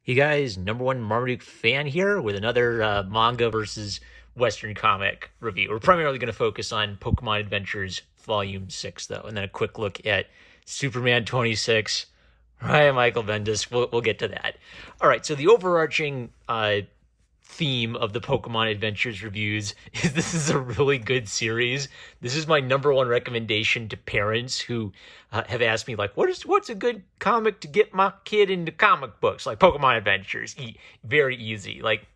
Hey guys, number one Marmaduke fan here with another manga versus Western comic review. We're primarily going to focus on Pokemon Adventures Volume 6, though, and then a quick look at Superman 26. Right, Michael Bendis. We'll get to that. All right, so the overarching theme of the Pokemon Adventures reviews is this is a really good series. This is my number one recommendation to parents who have asked me, like, what's a good comic to get my kid into comic books? Like Pokemon Adventures, very easy. Like,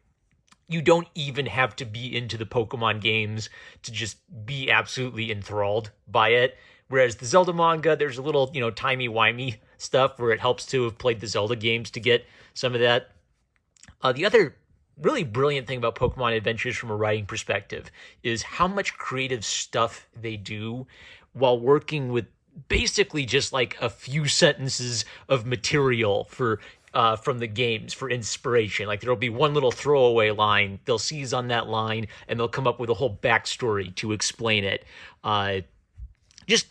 you don't even have to be into the Pokemon games to just be absolutely enthralled by it. Whereas the Zelda manga, there's a little, timey-wimey stuff where it helps to have played the Zelda games to get some of that. The other really brilliant thing about Pokemon Adventures from a writing perspective is how much creative stuff they do while working with basically just like a few sentences of material for from the games for inspiration. Like there'll be one little throwaway line, they'll seize on that line, and they'll come up with a whole backstory to explain it. Just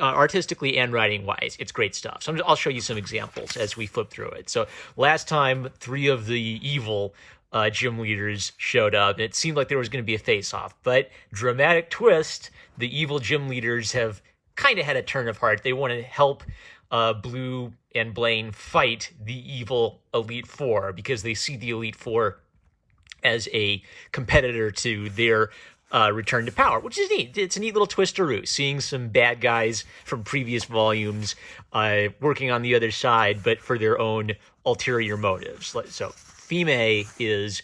artistically and writing wise, it's great stuff. So I'll show you some examples as we flip through it. So last time, 3 of the evil gym leaders showed up. It seemed like there was going to be a face-off, but dramatic twist, the evil gym leaders have kind of had a turn of heart. They want to help Blue and Blaine fight the evil Elite Four because they see the Elite Four as a competitor to their return to power, which is neat. It's a neat little twisteroo, seeing some bad guys from previous volumes working on the other side, but for their own ulterior motives. So Fime is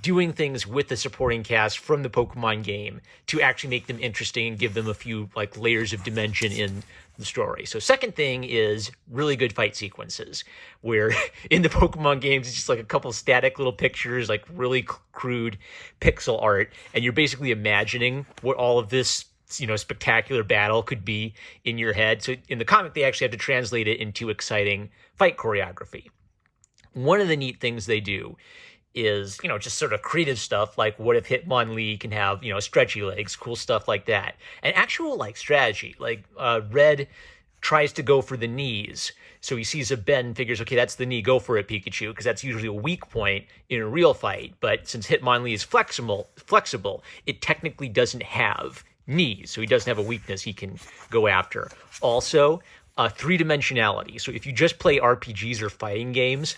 doing things with the supporting cast from the Pokemon game to actually make them interesting and give them a few like layers of dimension in the story. So second thing is really good fight sequences where in the Pokemon games, it's just like a couple static little pictures, like really crude pixel art. And you're basically imagining what all of this, spectacular battle could be in your head. So in the comic, they actually have to translate it into exciting fight choreography. One of the neat things they do is, just sort of creative stuff, like what if Hitmonlee can have, stretchy legs, cool stuff like that. And actual, strategy, Red tries to go for the knees. So he sees a bend and figures, okay, that's the knee, go for it, Pikachu, because that's usually a weak point in a real fight. But since Hitmonlee is flexible, it technically doesn't have knees, so he doesn't have a weakness he can go after. Also, three-dimensionality. So if you just play RPGs or fighting games,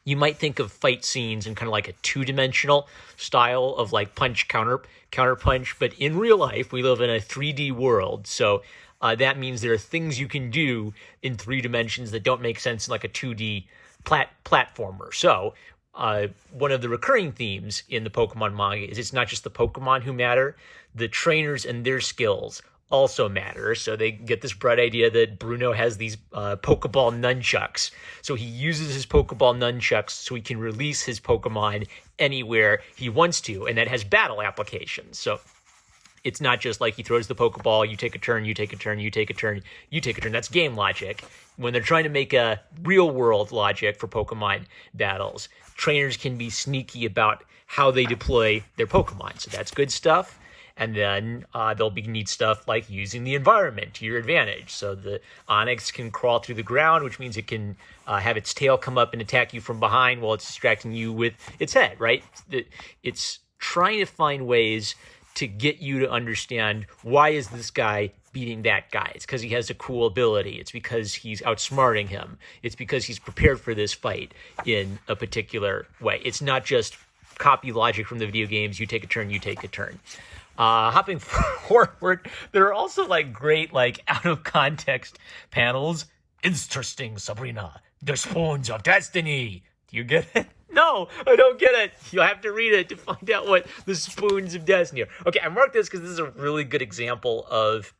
you might think of fight scenes in kind of like a two-dimensional style of like punch, counter punch. But in real life, we live in a 3D world. So that means there are things you can do in 3 dimensions that don't make sense in like a 2D platformer. So one of the recurring themes in the Pokemon manga is it's not just the Pokemon who matter. The trainers and their skills also matter. So they get this bright idea that Bruno has these Pokeball nunchucks. So he uses his Pokeball nunchucks so he can release his Pokemon anywhere he wants to, and that has battle applications. So it's not just like he throws the Pokeball, you take a turn, you take a turn, you take a turn, you take a turn. That's game logic. When they're trying to make a real-world logic for Pokemon battles, trainers can be sneaky about how they deploy their Pokemon. So that's good stuff. And then there'll be neat stuff like using the environment to your advantage. So the Onix can crawl through the ground, which means it can have its tail come up and attack you from behind while it's distracting you with its head, right? It's trying to find ways to get you to understand, why is this guy beating that guy? It's because he has a cool ability. It's because he's outsmarting him. It's because he's prepared for this fight in a particular way. It's not just copy logic from the video games. You take a turn, you take a turn. Hopping forward, there are also great out of context panels. Interesting, Sabrina. The spoons of destiny. Do you get it? No, I don't get it. You'll have to read it to find out what the spoons of destiny are. Okay, I marked this because this is a really good example of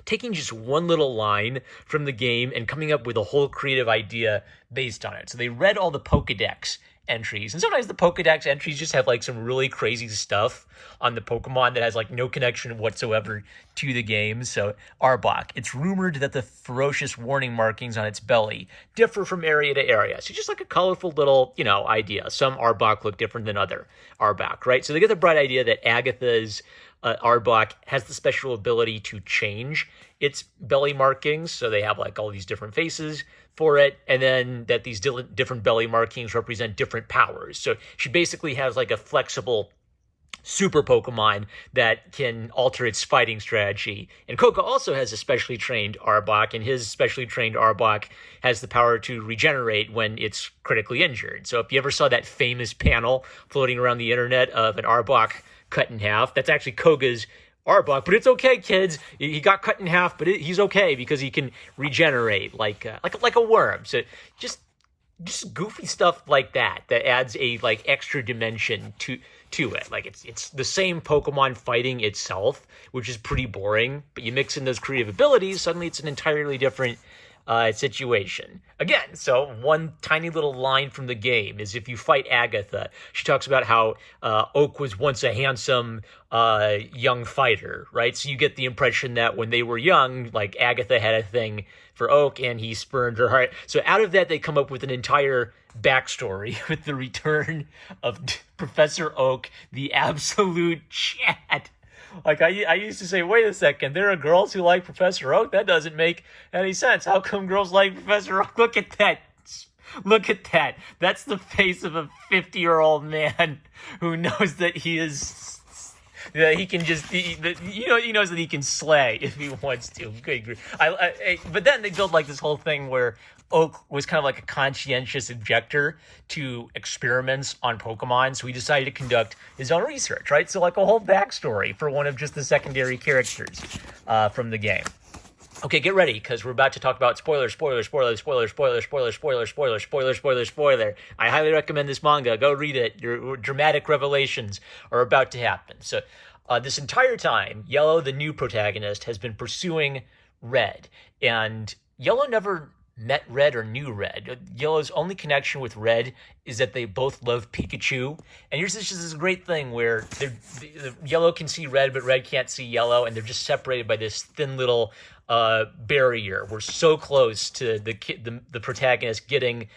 taking just one little line from the game and coming up with a whole creative idea based on it. So they read all the Pokedex entries, and sometimes the Pokedex entries just have some really crazy stuff on the Pokemon that has no connection whatsoever to the game. So Arbok, it's rumored that the ferocious warning markings on its belly differ from area to area. So just a colorful little idea. Some Arbok look different than other Arbok, right? So they get the bright idea that Agatha's Arbok has the special ability to change its belly markings. So they have all these different faces. for it, and then that these different belly markings represent different powers. So she basically has like a flexible super Pokemon that can alter its fighting strategy. And Coco also has a specially trained Arbok, and his specially trained Arbok has the power to regenerate when it's critically injured. So if you ever saw that famous panel floating around the internet of an Arbok cut in half, that's actually Koga's Arbok, but it's okay, kids. He got cut in half, but he's okay because he can regenerate like a worm. So just goofy stuff like that adds a like extra dimension to it. Like it's the same Pokemon fighting itself, which is pretty boring, but you mix in those creative abilities, suddenly it's an entirely different situation. Again, so one tiny little line from the game is if you fight Agatha, she talks about how Oak was once a handsome young fighter, right? So you get the impression that when they were young, like Agatha had a thing for Oak and he spurned her heart. So out of that, they come up with an entire backstory with the return of Professor Oak, the absolute Chad. Like, I used to say, wait a second, there are girls who like Professor Oak? That doesn't make any sense. How come girls like Professor Oak? Look at that. Look at that. That's the face of a 50-year-old man who knows that he is... that he can just... he knows that he can slay if he wants to. Good grief. But then they build, like, this whole thing where Oak was kind of like a conscientious objector to experiments on Pokemon, so he decided to conduct his own research, right? So like a whole backstory for one of just the secondary characters from the game. Okay, get ready, because we're about to talk about spoiler. I highly recommend this manga. Go read it. Your dramatic revelations are about to happen. So this entire time, Yellow, the new protagonist, has been pursuing Red, and Yellow never met Red or knew Red. Yellow's only connection with Red is that they both love Pikachu. And here's this great thing where Yellow can see Red, but Red can't see Yellow, and they're just separated by this thin little barrier. We're so close to the protagonist getting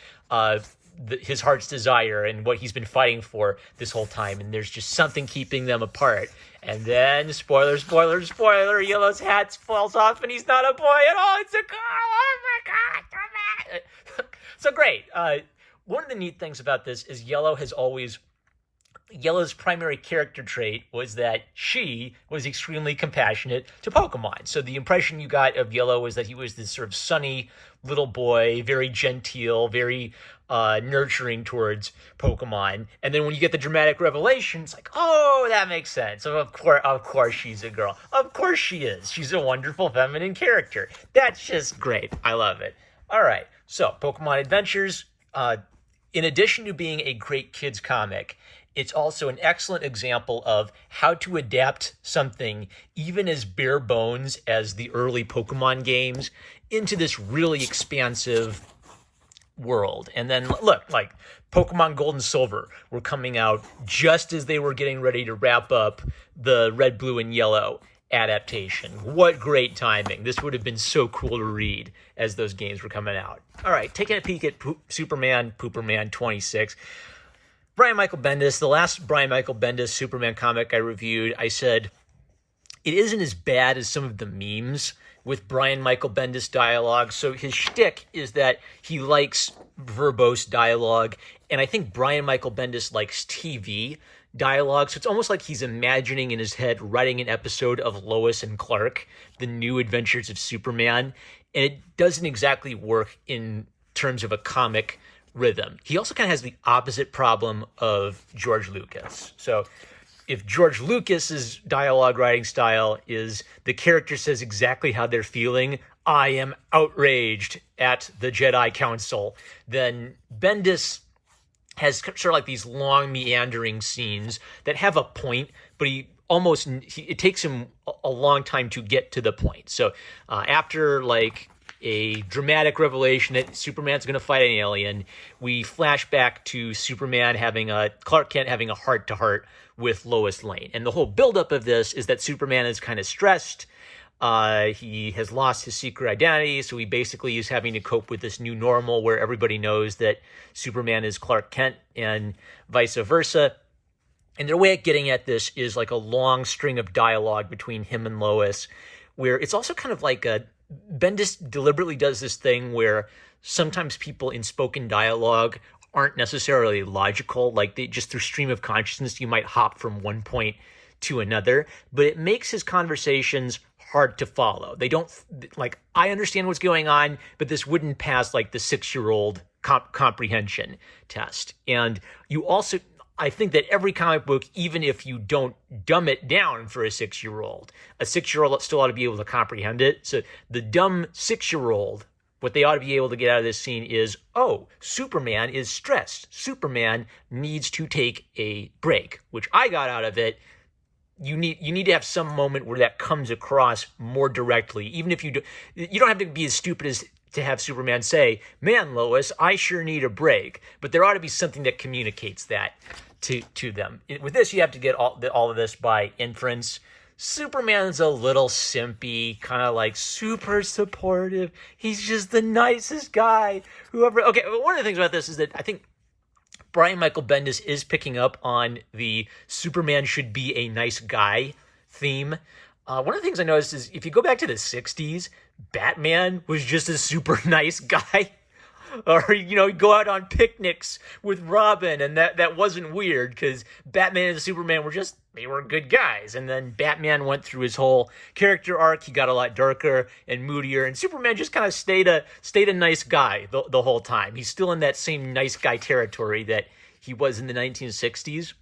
his heart's desire and what he's been fighting for this whole time, and there's just something keeping them apart. And then, spoiler, Yellow's hat falls off and he's not a boy at all, it's a girl! Oh my god! So great. One of the neat things about this is Yellow's primary character trait was that she was extremely compassionate to Pokemon. So the impression you got of Yellow was that he was this sort of sunny little boy, very genteel, very nurturing towards Pokemon. And then when you get the dramatic revelation, it's like, oh, that makes sense. So of course she's a girl. Of course she is. She's a wonderful feminine character. That's just great. I love it. All right. So Pokemon Adventures, in addition to being a great kids comic, it's also an excellent example of how to adapt something even as bare bones as the early Pokemon games into this really expansive world. And then look, like Pokemon Gold and Silver were coming out just as they were getting ready to wrap up the Red, Blue, and Yellow adaptation. What great timing. This would have been so cool to read as those games were coming out. All right, taking a peek at Superman, Pooperman 26. Brian Michael Bendis, the last Brian Michael Bendis Superman comic I reviewed, I said, it isn't as bad as some of the memes with Brian Michael Bendis dialogue. So his shtick is that he likes verbose dialogue, and I think Brian Michael Bendis likes TV dialogue. So it's almost like he's imagining in his head writing an episode of Lois and Clark, The New Adventures of Superman, and it doesn't exactly work in terms of a comic rhythm. He also kind of has the opposite problem of George Lucas. So if George Lucas's dialogue writing style is the character says exactly how they're feeling, I am outraged at the Jedi Council, then Bendis has sort of like these long meandering scenes that have a point, but it takes him a long time to get to the point. So after like a dramatic revelation that Superman's going to fight an alien, we flash back to Clark Kent having a heart-to-heart with Lois Lane. And the whole buildup of this is that Superman is kind of stressed. He has lost his secret identity, so he basically is having to cope with this new normal where everybody knows that Superman is Clark Kent and vice versa. And their way of getting at this is like a long string of dialogue between him and Lois, where it's also kind of like Bendis deliberately does this thing where sometimes people in spoken dialogue aren't necessarily logical. Like they just through stream of consciousness, you might hop from one point to another, but it makes his conversations hard to follow. They don't like, I understand what's going on, but this wouldn't pass like the 6-year-old comprehension test. And you also, I think that every comic book, even if you don't dumb it down for a 6-year-old, a 6-year-old still ought to be able to comprehend it. So the dumb 6-year-old, what they ought to be able to get out of this scene is, oh, Superman is stressed. Superman needs to take a break, which I got out of it. You need to have some moment where that comes across more directly, even if you don't have to be as stupid as to have Superman say, "Man, Lois, I sure need a break." But there ought to be something that communicates that to them. With this, you have to get all of this by inference. Superman's a little simpy, kind of like super supportive. He's just the nicest guy. Okay, one of the things about this is that I think Brian Michael Bendis is picking up on the Superman should be a nice guy theme. One of the things I noticed is if you go back to the 60s, Batman was just a super nice guy. Or, go out on picnics with Robin, and that wasn't weird because Batman and Superman they were good guys. And then Batman went through his whole character arc. He got a lot darker and moodier, and Superman just kind of stayed a nice guy the whole time. He's still in that same nice guy territory that he was in the 1960s,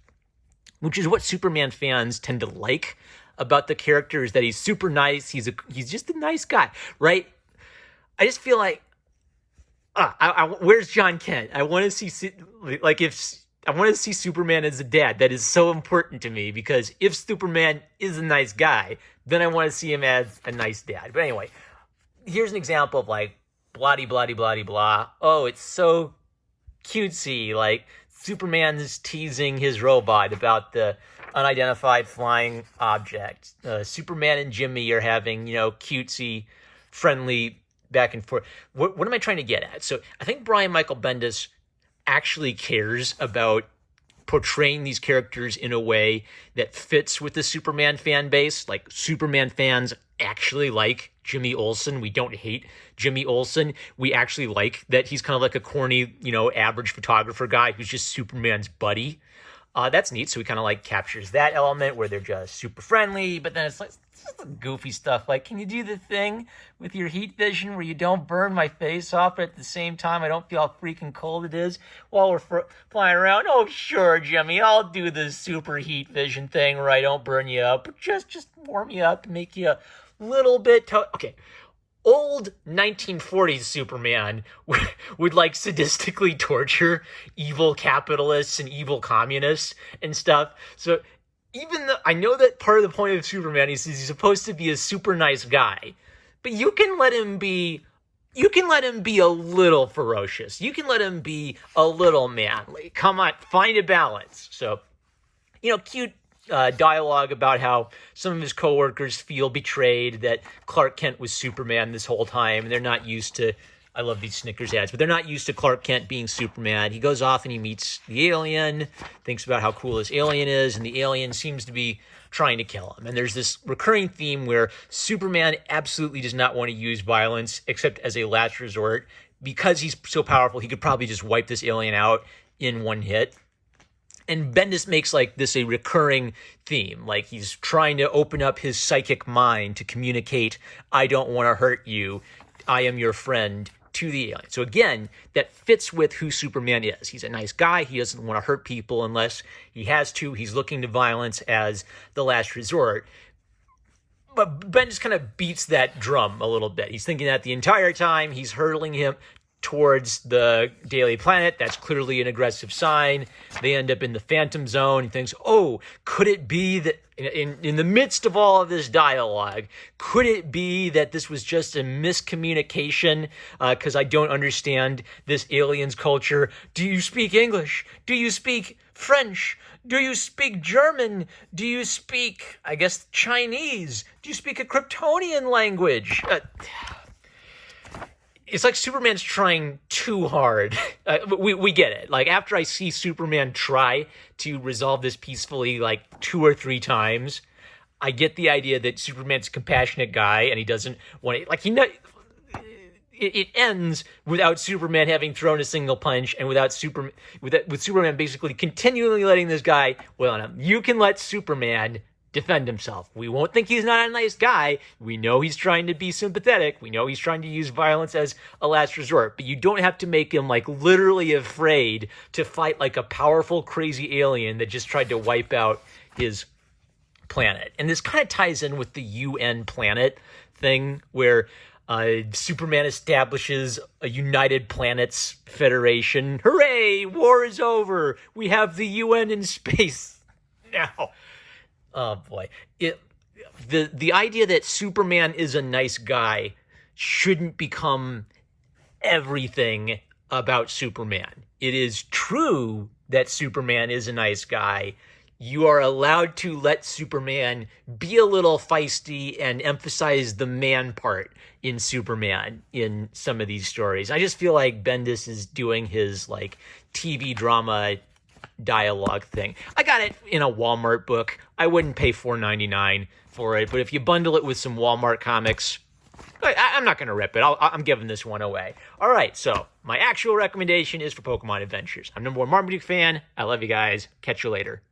which is what Superman fans tend to like about the character, is that he's super nice. He's just a nice guy, right? I just feel like, where's John Kent? I want to see Superman as a dad. That is so important to me, because if Superman is a nice guy, then I want to see him as a nice dad. But anyway, here's an example of like blah blah blah blah. Oh, it's so cutesy. Like Superman is teasing his robot about the unidentified flying object. Superman and Jimmy are having cutesy, friendly back and forth. What am I trying to get at? So I think Brian Michael Bendis actually cares about portraying these characters in a way that fits with the Superman fan base. Like, Superman fans actually like Jimmy Olsen. We don't hate Jimmy Olsen. We actually like that he's kind of like a corny, average photographer guy who's just Superman's buddy. That's neat. So he kind of like captures that element where they're just super friendly, but then it's like goofy stuff like, can you do the thing with your heat vision where you don't burn my face off, but at the same time I don't feel how freaking cold it is while we're flying around? Oh, sure, Jimmy, I'll do the super heat vision thing where I don't burn you up, but just warm you up and make you a little bit okay. Old 1940s Superman would like sadistically torture evil capitalists and evil communists and stuff. So even though I know that part of the point of Superman is he's supposed to be a super nice guy, but you can let him be a little ferocious. You can let him be a little manly. Come on, find a balance. So, cute dialogue about how some of his coworkers feel betrayed that Clark Kent was Superman this whole time, and they're not used to, I love these Snickers ads, but they're not used to Clark Kent being Superman. He goes off and he meets the alien, thinks about how cool this alien is, and the alien seems to be trying to kill him. And there's this recurring theme where Superman absolutely does not want to use violence except as a last resort. Because he's so powerful, he could probably just wipe this alien out in one hit. And Bendis makes like this a recurring theme. Like he's trying to open up his psychic mind to communicate, I don't want to hurt you, I am your friend, to the alien. So again, that fits with who Superman is. He's a nice guy. He doesn't want to hurt people unless he has to. He's looking to violence as the last resort. But Bendis kind of beats that drum a little bit. He's thinking that the entire time. He's hurtling him towards the Daily Planet. That's clearly an aggressive sign. They end up in the Phantom Zone. He thinks, oh, could it be that in the midst of all of this dialogue, could it be that this was just a miscommunication because I don't understand this alien's culture? Do you speak English? Do you speak French? Do you speak German? Do you speak, I guess, Chinese? Do you speak a Kryptonian language? It's like Superman's trying too hard. We get it. Like, after I see Superman try to resolve this peacefully like 2 or 3 times, I get the idea that Superman's a compassionate guy and he doesn't want to, like, he know. It ends without Superman having thrown a single punch, and with Superman basically continually letting this guy wail on him. You can let Superman defend himself. We won't think he's not a nice guy. We know he's trying to be sympathetic. We know he's trying to use violence as a last resort. But you don't have to make him like literally afraid to fight like a powerful, crazy alien that just tried to wipe out his planet. And this kind of ties in with the UN planet thing where Superman establishes a United Planets Federation. Hooray! War is over. We have the UN in space now. Oh boy! The idea that Superman is a nice guy shouldn't become everything about Superman. It is true that Superman is a nice guy. You are allowed to let Superman be a little feisty and emphasize the man part in Superman in some of these stories. I just feel like Bendis is doing his like TV drama dialogue thing. I got it in a Walmart book. I wouldn't pay $4.99 for it, but if you bundle it with some Walmart comics, I'm not going to rip it. I'm giving this one away. All right, so my actual recommendation is for Pokemon Adventures. I'm #1 Marmaduke fan. I love you guys. Catch you later.